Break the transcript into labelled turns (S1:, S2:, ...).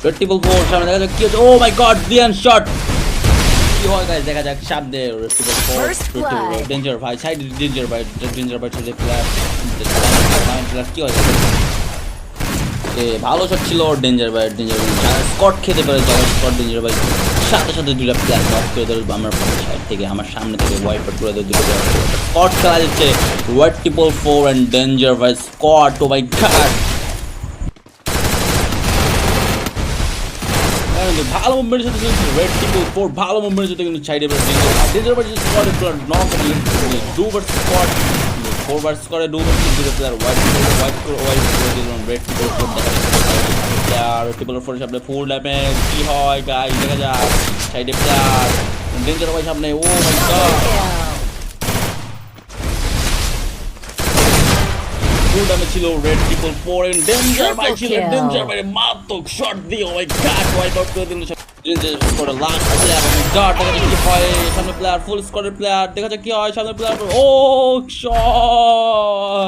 S1: Red triple four সামনে দেখা যাক কি হচ্ছে। ও মাই গড দিয়ান শট কি হয় গাইস দেখা যাক সামনে রেড ট্রিপল ফোর ডেঞ্জার ভাই সাইড ডেঞ্জার ভাই সাথে প্লেয়ার কি হয় ভালো শট ছিল ডেঞ্জার ভাই স্কট খেতে পারে স্কট ডেঞ্জার ভাই সাথে সাথে দুইটা প্লেয়ার নক করে দেবে আমার সাইড থেকে আমার সামনে থেকে ওয়াইপ আউট করে দেবে দুটো স্কট খেলা যাচ্ছে red triple four and danger ভাই স্কট ও মাই গড ভালো মুভমেন্টের সাথে রেড ট্রিপল ফোর ভালো মুভমেন্টের সাথে কিন্তু সাইডে ডেঞ্জার ভাই স্কট প্লেয়ার নক দুবার স্কট ফরওয়ার্ড স্কোরে দুটো প্লেয়ার ওয়াইপ করে দিলাম red triple four player triple ফোরের সামনে ফুল ড্যামেজ কি হয় গাইস দেখা যাক সাইডে প্লেয়ার ডেঞ্জার ভাই সামনে oh my god full damage ছিল red triple four and danger ভাই ছিল ডেঞ্জার ভাই মারাত্মক শট দিয়ে oh my god wipe out করে দিল danger score last player oh my god দেখা যাক কি হয় সামনে প্লেয়ার ফুল স্কোরের প্লেয়ার দেখা যাক কি হয় সামনে প্লেয়ার ও শট